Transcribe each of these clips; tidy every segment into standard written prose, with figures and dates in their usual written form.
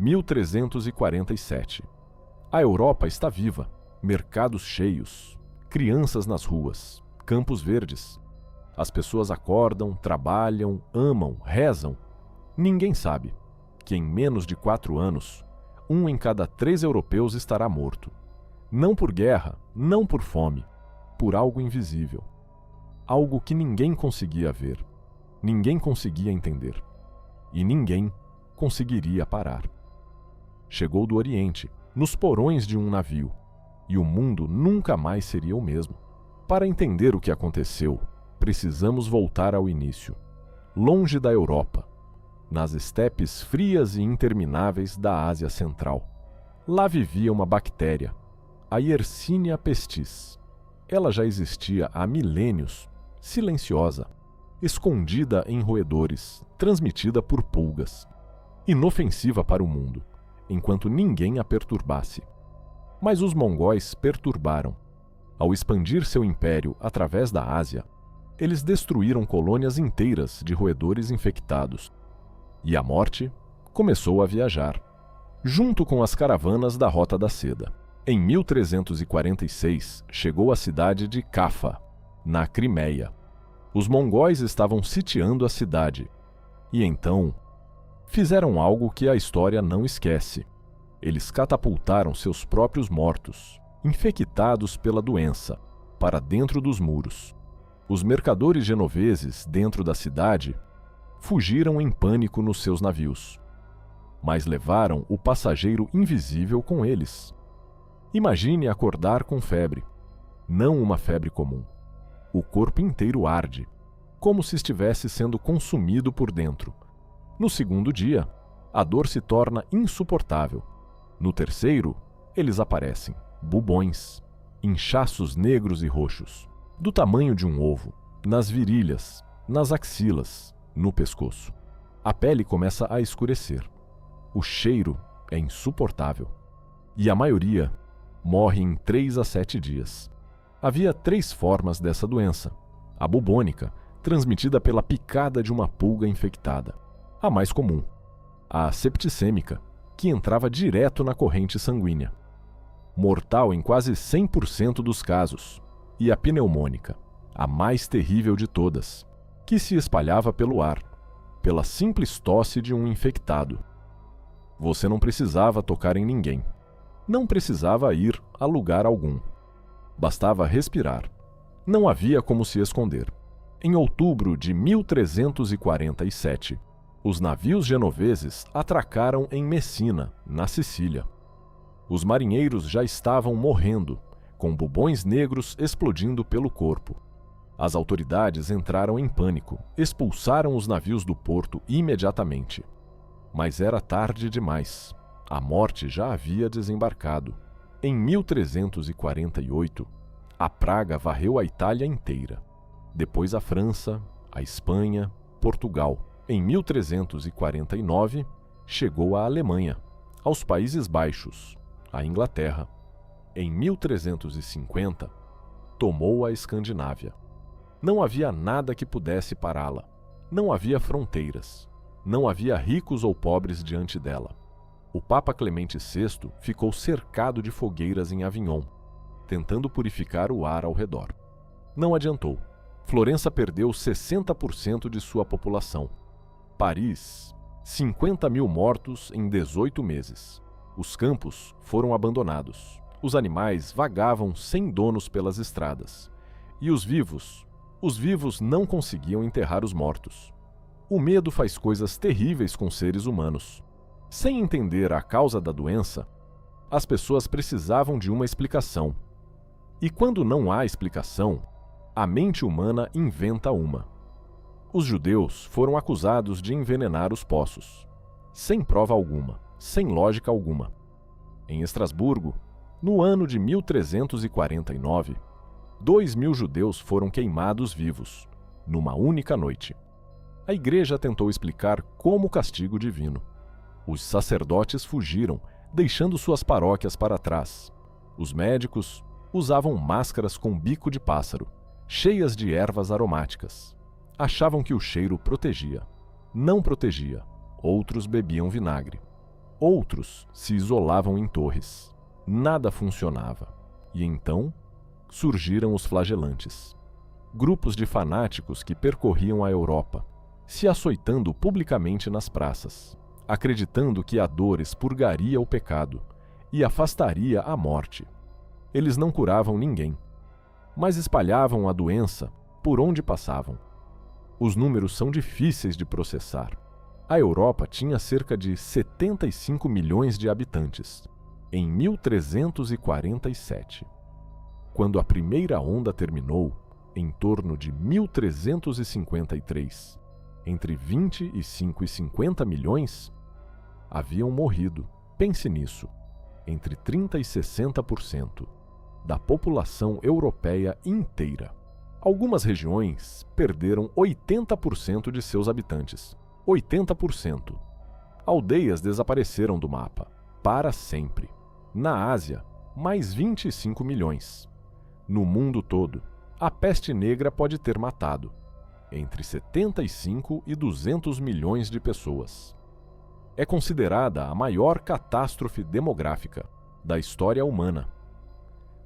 1347. A Europa está viva, mercados cheios, crianças nas ruas, campos verdes. As pessoas acordam, trabalham, amam, rezam. Ninguém sabe que em menos de 4 anos, 1 em cada 3 europeus estará morto. Não por guerra, não por fome, por algo invisível. Algo que ninguém conseguia ver, ninguém conseguia entender. E ninguém conseguiria parar. Chegou do Oriente, nos porões de um navio, e o mundo nunca mais seria o mesmo. Para entender o que aconteceu, precisamos voltar ao início, longe da Europa, nas estepes frias e intermináveis da Ásia Central. Lá vivia uma bactéria, a Yersinia pestis. Ela já existia há milênios, silenciosa, escondida em roedores, transmitida por pulgas, inofensiva para o mundo, enquanto ninguém a perturbasse. Mas os mongóis perturbaram. Ao expandir seu império através da Ásia, eles destruíram colônias inteiras de roedores infectados. E a morte começou a viajar, junto com as caravanas da Rota da Seda. Em 1346, chegou à cidade de Cafa, na Crimeia. Os mongóis estavam sitiando a cidade. E então, fizeram algo que a história não esquece. Eles catapultaram seus próprios mortos, infectados pela doença, para dentro dos muros. Os mercadores genoveses dentro da cidade fugiram em pânico nos seus navios, mas levaram o passageiro invisível com eles. Imagine acordar com febre, não uma febre comum. O corpo inteiro arde, como se estivesse sendo consumido por dentro. No segundo dia, a dor se torna insuportável. No terceiro, eles aparecem, bubões, inchaços negros e roxos, do tamanho de um ovo, nas virilhas, nas axilas, no pescoço. A pele começa a escurecer. O cheiro é insuportável. E a maioria morre em 3 a 7 dias. Havia 3 formas dessa doença. A bubônica, transmitida pela picada de uma pulga infectada. A mais comum. A septicêmica, que entrava direto na corrente sanguínea. Mortal em quase 100% dos casos. E a pneumônica, a mais terrível de todas, que se espalhava pelo ar, pela simples tosse de um infectado. Você não precisava tocar em ninguém. Não precisava ir a lugar algum. Bastava respirar. Não havia como se esconder. Em outubro de 1347, os navios genoveses atracaram em Messina, na Sicília. Os marinheiros já estavam morrendo, com bubões negros explodindo pelo corpo. As autoridades entraram em pânico, expulsaram os navios do porto imediatamente. Mas era tarde demais. A morte já havia desembarcado. Em 1348, a praga varreu a Itália inteira. Depois a França, a Espanha, Portugal. Em 1349, chegou à Alemanha, aos Países Baixos, à Inglaterra. Em 1350, tomou a Escandinávia. Não havia nada que pudesse pará-la. Não havia fronteiras. Não havia ricos ou pobres diante dela. O Papa Clemente VI ficou cercado de fogueiras em Avignon, tentando purificar o ar ao redor. Não adiantou. Florença perdeu 60% de sua população. Paris, 50 mil mortos em 18 meses. Os campos foram abandonados. Os animais vagavam sem donos pelas estradas. E os vivos não conseguiam enterrar os mortos. O medo faz coisas terríveis com seres humanos. Sem entender a causa da doença, as pessoas precisavam de uma explicação. E quando não há explicação, a mente humana inventa uma. Os judeus foram acusados de envenenar os poços, sem prova alguma, sem lógica alguma. Em Estrasburgo, no ano de 1349, 2.000 judeus foram queimados vivos, numa única noite. A igreja tentou explicar como castigo divino. Os sacerdotes fugiram, deixando suas paróquias para trás. Os médicos usavam máscaras com bico de pássaro, cheias de ervas aromáticas. Achavam que o cheiro protegia. Não protegia. Outros bebiam vinagre. Outros se isolavam em torres. Nada funcionava. E então surgiram os flagelantes. Grupos de fanáticos que percorriam a Europa, se açoitando publicamente nas praças, acreditando que a dor expurgaria o pecado e afastaria a morte. Eles não curavam ninguém, mas espalhavam a doença por onde passavam. Os números são difíceis de processar. A Europa tinha cerca de 75 milhões de habitantes, em 1347. Quando a primeira onda terminou, em torno de 1353, entre 25 e 50 milhões haviam morrido, pense nisso, entre 30% e 60% da população europeia inteira. Algumas regiões perderam 80% de seus habitantes. 80%. Aldeias desapareceram do mapa, para sempre. Na Ásia, mais 25 milhões. No mundo todo, a peste negra pode ter matado entre 75 e 200 milhões de pessoas. É considerada a maior catástrofe demográfica da história humana.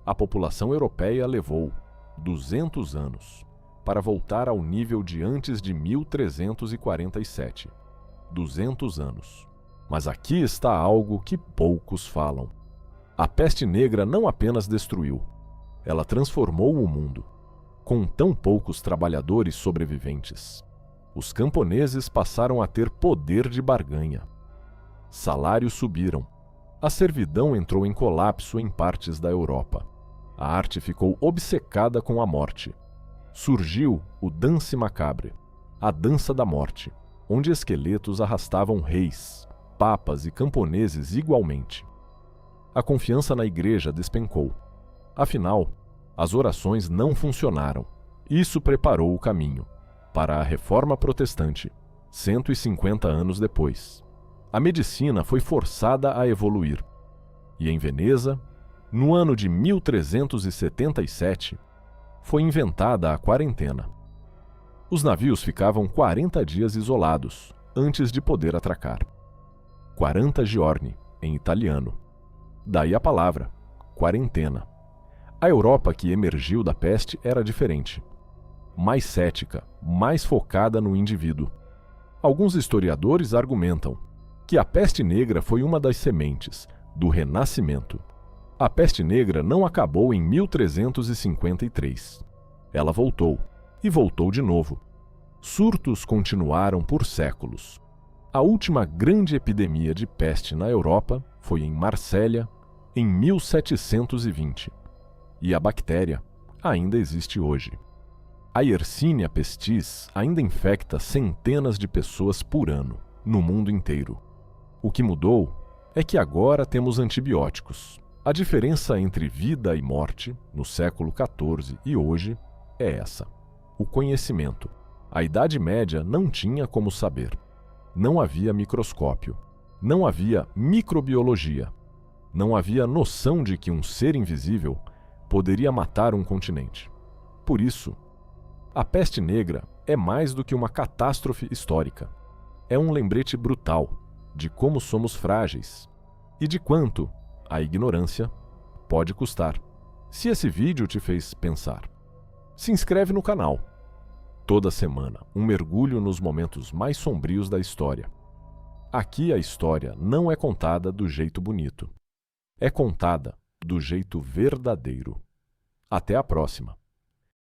A população europeia levou 200 anos para voltar ao nível de antes de 1347. 200 anos. Mas aqui está algo que poucos falam. A peste negra não apenas destruiu, ela transformou o mundo. Com tão poucos trabalhadores sobreviventes, os camponeses passaram a ter poder de barganha. Salários subiram. A servidão entrou em colapso em partes da Europa. A arte ficou obcecada com a morte. Surgiu o Danse Macabre, a dança da morte, onde esqueletos arrastavam reis, papas e camponeses igualmente. A confiança na igreja despencou. Afinal, as orações não funcionaram. Isso preparou o caminho para a Reforma Protestante, 150 anos depois. A medicina foi forçada a evoluir. E em Veneza, no ano de 1377, foi inventada a quarentena. Os navios ficavam 40 dias isolados antes de poder atracar. 40 giorni, em italiano. Daí a palavra, quarentena. A Europa que emergiu da peste era diferente. Mais cética, mais focada no indivíduo. Alguns historiadores argumentam que a peste negra foi uma das sementes do Renascimento. A peste negra não acabou em 1353. Ela voltou, e voltou de novo. Surtos continuaram por séculos. A última grande epidemia de peste na Europa foi em Marsella, em 1720. E a bactéria ainda existe hoje. A Yersinia pestis ainda infecta centenas de pessoas por ano, no mundo inteiro. O que mudou é que agora temos antibióticos. A diferença entre vida e morte, no século XIV e hoje, é essa: o conhecimento. A Idade Média não tinha como saber. Não havia microscópio. Não havia microbiologia. Não havia noção de que um ser invisível poderia matar um continente. Por isso, a peste negra é mais do que uma catástrofe histórica. É um lembrete brutal de como somos frágeis e de quanto a ignorância pode custar. Se esse vídeo te fez pensar, se inscreve no canal. Toda semana, um mergulho nos momentos mais sombrios da história. Aqui a história não é contada do jeito bonito. É contada do jeito verdadeiro. Até a próxima!